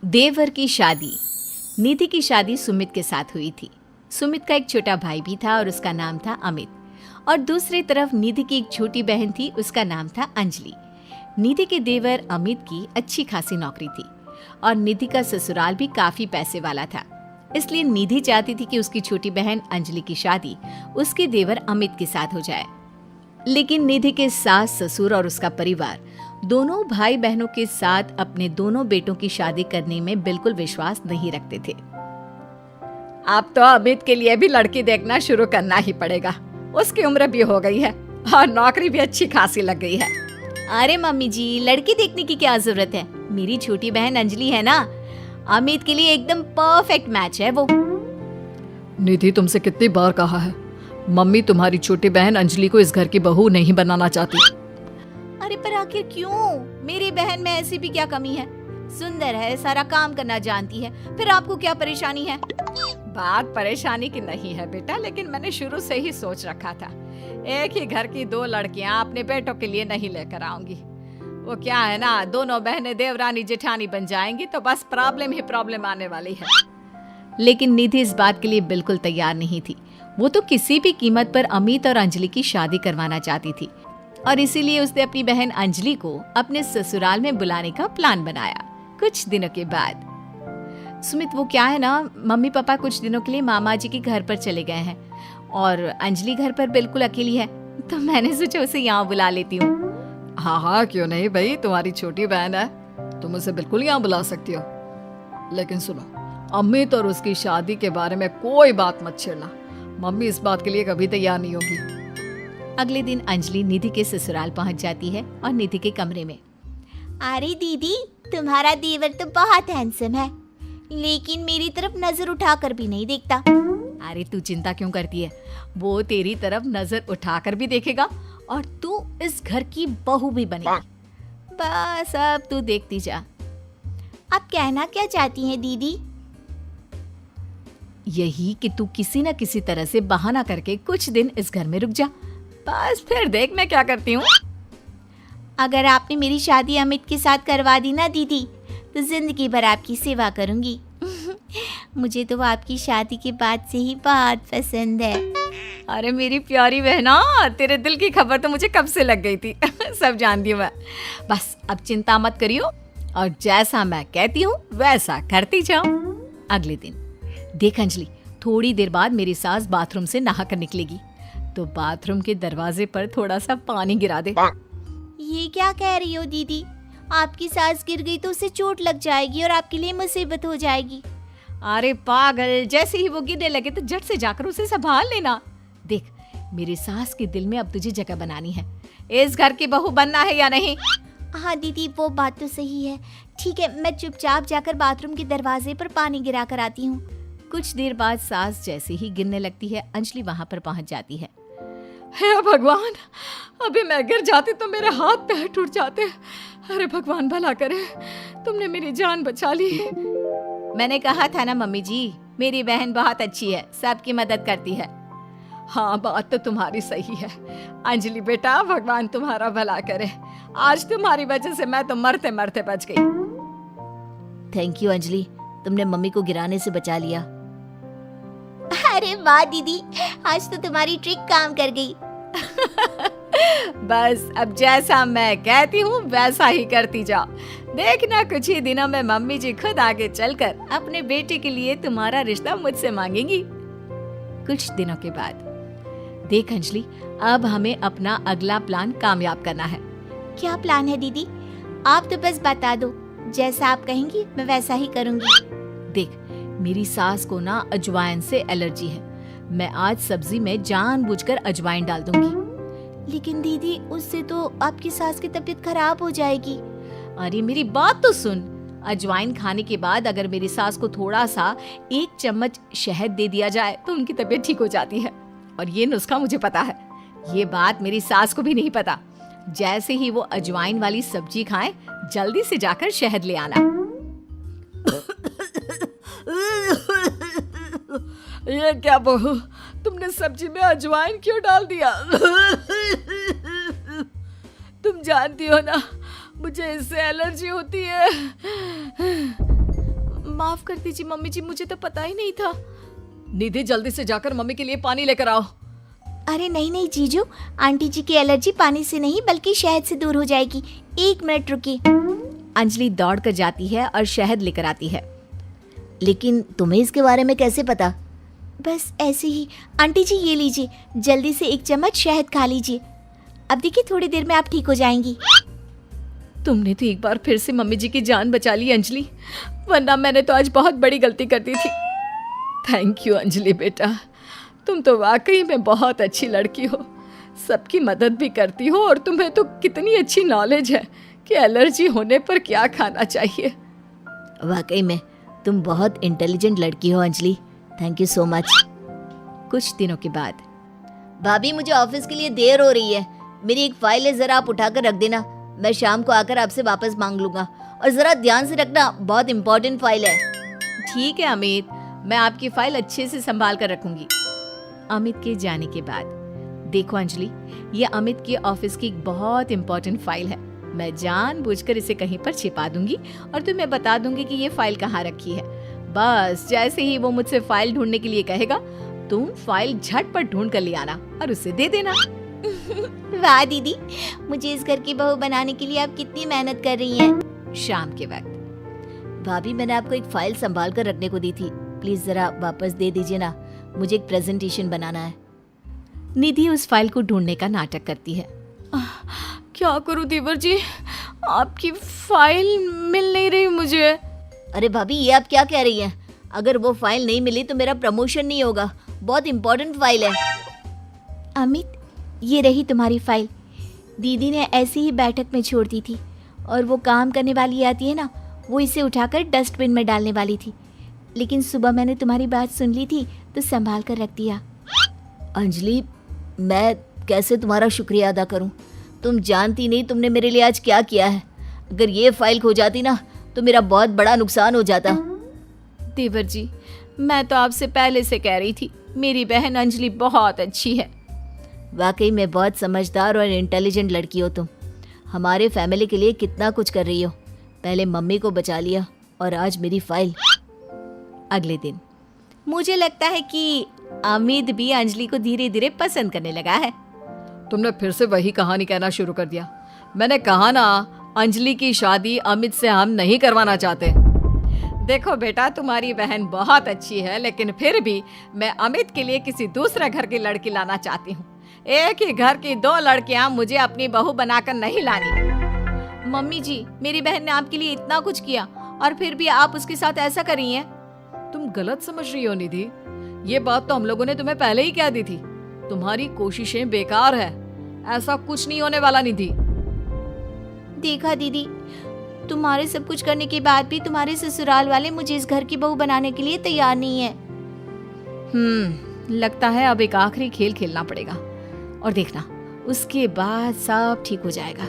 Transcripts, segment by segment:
देवर की शादी। निधि की शादी सुमित के साथ हुई थी। सुमित का एक छोटा भाई भी था और उसका नाम था अमित। और दूसरी तरफ निधि की एक छोटी बहन थी, उसका नाम था अंजलि। निधि के देवर अमित की अच्छी खासी नौकरी थी और निधि का ससुराल भी काफी पैसे वाला था। इसलिए निधि चाहती थी कि उसकी छोटी बहन अंजलि की शादी उसके देवर अमित के साथ हो जाए। लेकिन निधि के सास ससुर और उसका परिवार दोनों भाई बहनों के साथ अपने दोनों बेटों की शादी करने में बिल्कुल विश्वास नहीं रखते थे। अब तो अमित के लिए भी लड़की देखना शुरू करना ही पड़ेगा। उसकी उम्र भी हो गई है और नौकरी भी अच्छी खासी लग गई है। अरे मम्मी जी, लड़की देखने की क्या जरूरत है? मेरी छोटी बहन अंजलि है ना, अमित के लिए एकदम परफेक्ट मैच है वो। निधि, तुमसे कितनी बार कहा है, मम्मी तुम्हारी छोटी बहन अंजलि को इस घर की बहू नहीं बनाना चाहती। अरे पर आखिर क्यों? मेरी बहन में ऐसी भी क्या कमी है? सुंदर है, सारा काम करना जानती है, फिर आपको क्या परेशानी है? बात परेशानी की नहीं है बेटा, लेकिन मैंने शुरू से ही सोच रखा था एक ही घर की दो लड़कियां अपने बेटों के लिए नहीं लेकर आऊंगी। वो क्या है ना, दोनों बहनें देवरानी जेठानी बन जाएंगी तो बस प्रॉब्लम ही प्रॉब्लम आने वाली है। लेकिन निधि इस बात के लिए बिल्कुल तैयार नहीं थी। वो तो किसी भी कीमत पर अमित और अंजलि की शादी करवाना चाहती थी और इसीलिए उसने अपनी बहन अंजलि को अपने ससुराल में बुलाने का प्लान बनाया। कुछ दिनों के बाद सुमित, वो क्या है ना, मम्मी पापा कुछ दिनों के लिए मामा जी के घर पर चले गए हैं और अंजलि घर पर बिल्कुल अकेली है, तो मैंने सोचा उसे यहाँ बुला लेती हूँ। हाँ हाँ, क्यों नहीं भाई, तुम्हारी छोटी बहन है, तुम उसे बिल्कुल यहाँ बुला सकती हो। लेकिन सुनो, अमित और उसकी शादी के बारे में कोई बात मत छेड़ना। मम्मी इस बात के लिए कभी तैयार नहीं होगी। अगले दिन अंजलि निधि के ससुराल पहुंच जाती है और निधि के कमरे में। अरे दीदी, तुम्हारा देवर तो बहुत हैंडसम है, लेकिन मेरी तरफ नजर उठाकर भी नहीं देखता। अरे तू चिंता क्यों करती है, वो तेरी तरफ नजर उठाकर भी देखेगा और तू इस घर की बहू भी बनेगी। बस अब तू देखती जा। आप कहना क्या चाहती हैं दीदी? यही कि तू किसी न किसी तरह से बहाना करके कुछ दिन इस घर में रुक जा, बस फिर देख मैं क्या करती हूँ। अगर आपने मेरी शादी अमित के साथ करवा दी ना दीदी, तो जिंदगी भर आपकी सेवा करूंगी। मुझे तो आपकी शादी के बाद से ही बहुत पसंद है। अरे मेरी प्यारी बहना, तेरे दिल की खबर तो मुझे कब से लग गई थी। सब जानती हूँ मैं। बस अब चिंता मत करियो और जैसा मैं कहती हूँ वैसा करती जाओ। अगले दिन देख अंजलि, थोड़ी देर बाद मेरी सास बाथरूम से नहाकर निकलेगी, तो बाथरूम के दरवाजे पर थोड़ा सा पानी गिरा दे। ये क्या कह रही हो दीदी? आपकी सास गिर गई तो उसे चोट लग जाएगी और आपके लिए मुसीबत हो जाएगी। अरे पागल, जैसे ही वो गिरने लगे तो झट से जाकर उसे संभाल लेना। देख, मेरी सास के दिल में अब तुझे जगह बनानी है। इस घर की बहू बनना है या नहीं? हाँ दीदी, वो बात तो सही है। ठीक है, मैं चुपचाप जाकर बाथरूम के दरवाजे पर पानी गिरा कर आती हूँ। कुछ देर बाद सास जैसे ही गिरने लगती है, अंजलि वहां पर पहुंच जाती है। हे भगवान, अभी मैं गिर जाती तो मेरे हाथ पैर टूट जाते। अरे भगवान भला करे, तुमने मेरी जान बचा ली। मैंने कहा था ना मम्मी जी, मेरी बहन बहुत अच्छी है, सबकी मदद करती है। हाँ, बात तो तुम्हारी सही है अंजलि बेटा, भगवान तुम्हारा भला करे। आज तुम्हारी वजह से मैं तो मरते मरते बच गई। थैंक यू अंजलि, तुमने मम्मी को गिराने से बचा लिया। अरे वाह दीदी, आज तो तुम्हारी ट्रिक काम कर गई। बस अब जैसा मैं कहती हूँ वैसा ही करती जाओ। देखना कुछ ही दिनों में मम्मी जी खुद आगे चलकर अपने बेटे के लिए तुम्हारा रिश्ता मुझसे मांगेंगी। कुछ दिनों के बाद देख अंजलि, अब हमें अपना अगला प्लान कामयाब करना है। क्या प्लान है दीदी? आप तो बस बता दो, जैसा आप कहेंगी मैं वैसा ही करूंगी। देख, मेरी सास को ना अजवाइन से एलर्जी है। मैं आज सब्जी में जानबूझकर अजवाइन डाल दूंगी। लेकिन दीदी, उससे तो आपकी सास की तबीयत खराब हो जाएगी। अरे मेरी बात तो सुन, अजवाइन खाने के बाद अगर मेरी सास को थोड़ा सा 1 चम्मच शहद दे दिया जाए तो उनकी तबीयत ठीक हो जाती है। और ये नुस्खा मुझे पता है। ये बात मेरी सास को भी नहीं पता। जैसे ही वो अजवाइन वाली सब्जी खाएं, जल्दी से जाकर शहद ले आना। ये क्या बहू, तुमने सब्जी में अजवाइन क्यों डाल दिया? तुम जानती हो ना, मुझे इससे एलर्जी होती है। माफ कर दीजिए मम्मी जी, मुझे तो पता ही नहीं था। निधि जल्दी से जाकर मम्मी के लिए पानी लेकर आओ। अरे नहीं नहीं जीजू, आंटी जी की एलर्जी पानी से नहीं बल्कि शहद से दूर हो जाएगी। 1 मिनट रुकिए। अंजलि दौड़ कर जाती है और शहद लेकर आती है। लेकिन तुम्हें इसके बारे में कैसे पता? बस ऐसे ही। आंटी जी ये लीजिए, जल्दी से 1 चम्मच शहद खा लीजिए। अब देखिए थोड़ी देर में आप ठीक हो जाएंगी। तुमने तो एक बार फिर से मम्मी जी की जान बचा ली अंजलि, वरना मैंने तो आज बहुत बड़ी गलती कर दी थी। थैंक यू अंजलि बेटा, तुम तो वाकई में बहुत अच्छी लड़की हो, सबकी मदद भी करती हो और तुम्हें तो कितनी अच्छी नॉलेज है कि एलर्जी होने पर क्या खाना चाहिए। वाकई में तुम बहुत इंटेलिजेंट लड़की हो Anjali, thank you so much. कुछ दिनों के बाद भाभी मुझे ऑफिस के लिए देर हो रही है, मेरी एक फाइल है, जरा आप उठाकर रख देना। मैं शाम को आकर आपसे वापस मांग लूंगा, और जरा ध्यान से रखना, बहुत इंपॉर्टेंट फाइल है। ठीक है अमित, मैं आपकी फाइल अच्छे से संभाल कर रखूंगी। अमित के जाने के बाद देखो अंजलि, ये अमित के ऑफिस की एक बहुत इंपॉर्टेंट फाइल है। मैं जानबूझकर इसे कहीं पर छिपा दूंगी और तुम्हें बता दूंगी कि ये फाइल कहाँ रखी है। बस जैसे ही वो मुझसे फाइल ढूंढने के लिए कहेगा, तुम फाइल झटपट ढूंढ कर ले आना और उसे दे देना। वाह दीदी, मुझे इस घर की बहू बनाने के लिए आप कितनी मेहनत कर रही हैं। शाम के वक्त भाभी मैंने आपको एक फाइल संभाल कर रखने को दी थी, प्लीज जरा वापस दे दीजिए ना, मुझे एक प्रेजेंटेशन बनाना है। निधि उस फाइल को ढूंढने का नाटक करती है। क्या करूं देवर जी, आपकी फाइल मिल नहीं रही मुझे। अरे भाभी ये आप क्या कह रही हैं? अगर वो फाइल नहीं मिली तो मेरा प्रमोशन नहीं होगा, बहुत इंपॉर्टेंट फाइल है। अमित ये रही तुम्हारी फाइल, दीदी ने ऐसी ही बैठक में छोड़ दी थी, और वो काम करने वाली आती है ना, वो इसे उठाकर डस्टबिन में डालने वाली थी, लेकिन सुबह मैंने तुम्हारी बात सुन ली थी तो संभाल कर रख दिया। अंजलि मैं कैसे तुम्हारा शुक्रिया अदा करूं, तुम जानती नहीं तुमने मेरे लिए आज क्या किया है। अगर ये फाइल खो जाती ना तो मेरा बहुत बड़ा नुकसान हो जाता। देवर जी, मैं तो आपसे पहले से कह रही थी, मेरी बहन अंजलि बहुत अच्छी है। वाकई में बहुत समझदार और इंटेलिजेंट लड़की हो तुम, हमारे फैमिली के लिए कितना कुछ कर रही हो। पहले मम्मी को बचा लिया और आज मेरी फाइल। अगले दिन मुझे लगता है कि अमित भी अंजलि को धीरे धीरे पसंद करने लगा है। तुमने फिर से वही कहानी कहना शुरू कर दिया। मैंने कहा ना, अंजलि की शादी अमित से हम नहीं करवाना चाहते। देखो बेटा, तुम्हारी बहन बहुत अच्छी है, लेकिन फिर भी मैं अमित के लिए किसी दूसरे घर की लड़की लाना चाहती हूँ। एक ही घर की 2 लड़कियां मुझे अपनी बहू बनाकर नहीं लानी। मम्मी जी, मेरी बहन ने आपके लिए इतना कुछ किया और फिर भी आप उसके साथ ऐसा कर रही हैं। तुम गलत समझ रही हो निधि, ये बात तो हम लोगों ने तुम्हें पहले ही कह दी थी। तुम्हारी कोशिशें बेकार है, ऐसा कुछ नहीं होने वाला निधि। देखा दीदी, तुम्हारे सब कुछ करने के बाद भी तुम्हारे ससुराल वाले मुझे इस घर की बहू बनाने के लिए तैयार नहीं है। लगता है अब एक आखिरी खेल खेलना पड़ेगा, और देखना उसके बाद सब ठीक हो जाएगा।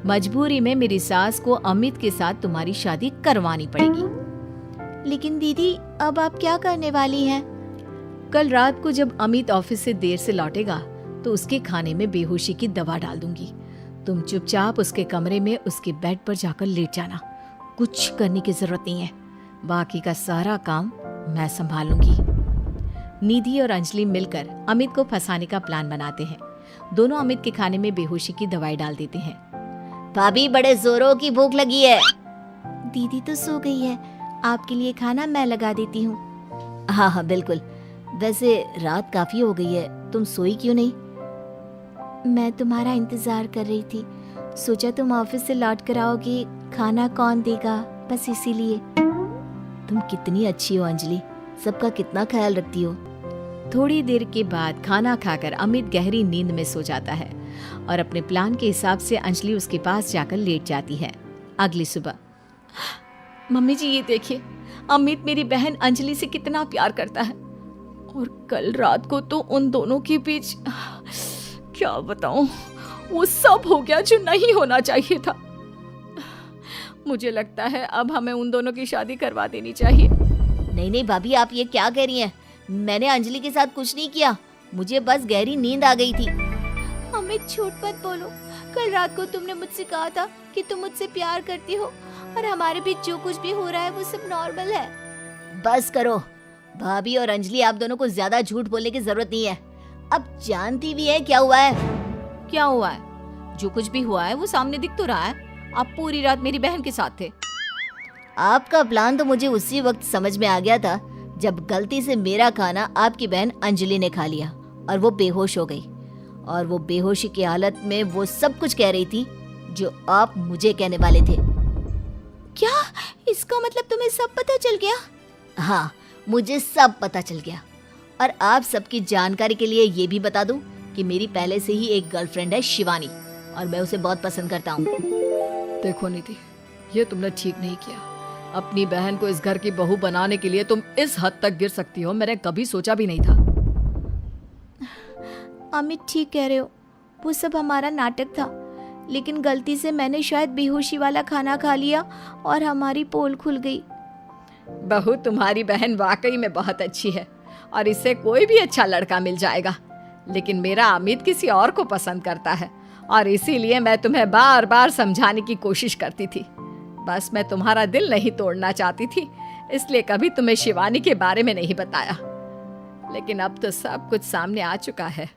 मजबूरी में मेरी सास को अमित के साथ तुम्हारी शादी करवानी पड़ेगी। लेकिन दीदी अब आप क्या करने वाली हैं? कल रात को जब अमित ऑफिस से देर से लौटेगा तो उसके खाने में बेहोशी की दवा डाल दूंगी। तुम चुपचाप उसके कमरे में उसके बेड पर जाकर लेट जाना, कुछ करने की जरूरत नहीं है, बाकी का सारा काम मैं संभाल लूंगी। निधि और अंजलि मिलकर अमित को फंसाने का प्लान बनाते हैं। दोनों अमित के खाने में बेहोशी की दवाई डाल देते हैं। भाभी बड़े जोरों की भूख लगी है। दीदी तो सो गई है, आपके लिए खाना मैं लगा देती हूँ। हाँ हाँ बिल्कुल, वैसे रात काफी हो गई है, तुम सोई क्यों नहीं? मैं तुम्हारा इंतजार कर रही थी, सोचा तुम ऑफिस से लौट कर आओगी, खाना कौन देगा, बस इसीलिए। तुम कितनी अच्छी हो अंजलि, सबका कितना ख्याल रखती हो। थोड़ी देर के बाद खाना खाकर अमित गहरी नींद में सो जाता है और अपने प्लान के हिसाब से अंजलि उसके पास जाकर लेट जाती है। अगली सुबह, मम्मी जी ये देखिए, अमित मेरी बहन अंजलि से कितना प्यार करता है, और कल रात को तो उन दोनों के बीच क्या बताऊं, वो सब हो गया जो नहीं होना चाहिए था। मुझे लगता है अब हमें उन दोनों की शादी करवा देनी चाहिए। नहीं नहीं भाभी, आप ये क्या कह रही हैं? मैंने अंजलि के साथ कुछ नहीं किया, मुझे बस गहरी नींद आ गई थी। अमित झूठ मत बोलो, कल रात को तुमने मुझसे कहा था कि तुम मुझसे प्यार करती हो, और हमारे बीच जो कुछ भी हो रहा है वो सब नॉर्मल है। बस करो भाभी और अंजलि, आप दोनों को ज्यादा झूठ बोलने की जरूरत नहीं है। अब जानती भी है क्या हुआ है। क्या हुआ है? जो कुछ भी हुआ है वो सामने दिख तो रहा है। आप पूरी रात मेरी बहन के साथ थे। आपका प्लान तो मुझे उसी वक्त समझ में आ गया था जब गलती से मेरा खाना आपकी बहन अंजलि ने खा लिया और वो बेहोश हो गई। और वो बेहोशी की हालत में वो सब कुछ कह रही थी जो आप मुझे कहने वाले थे। क्या इसका मतलब तुम्हें सब पता चल गया? हाँ, मुझे सब पता चल गया। और आप सबकी जानकारी के लिए ये भी बता दूं कि मेरी पहले से ही एक गर्लफ्रेंड है शिवानी, और मैं उसे बहुत पसंद करता हूँ। देखो निधि, ये तुमने ठीक नहीं किया। अपनी बहन को इस घर की बहू बनाने के लिए तुम इस हद तक गिर सकती हो, मैंने कभी सोचा भी नहीं था। अमित ठीक कह रहे हो, वो सब हमारा नाटक था, लेकिन गलती से मैंने शायद बेहोशी वाला खाना खा लिया और हमारी पोल खुल गई। बहू तुम्हारी बहन वाकई में बहुत अच्छी है और इससे कोई भी अच्छा लड़का मिल जाएगा, लेकिन मेरा अमित किसी और को पसंद करता है और इसीलिए मैं तुम्हें बार बार समझाने की कोशिश करती थी। बस मैं तुम्हारा दिल नहीं तोड़ना चाहती थी, इसलिए कभी तुम्हें शिवानी के बारे में नहीं बताया। लेकिन अब तो सब कुछ सामने आ चुका है।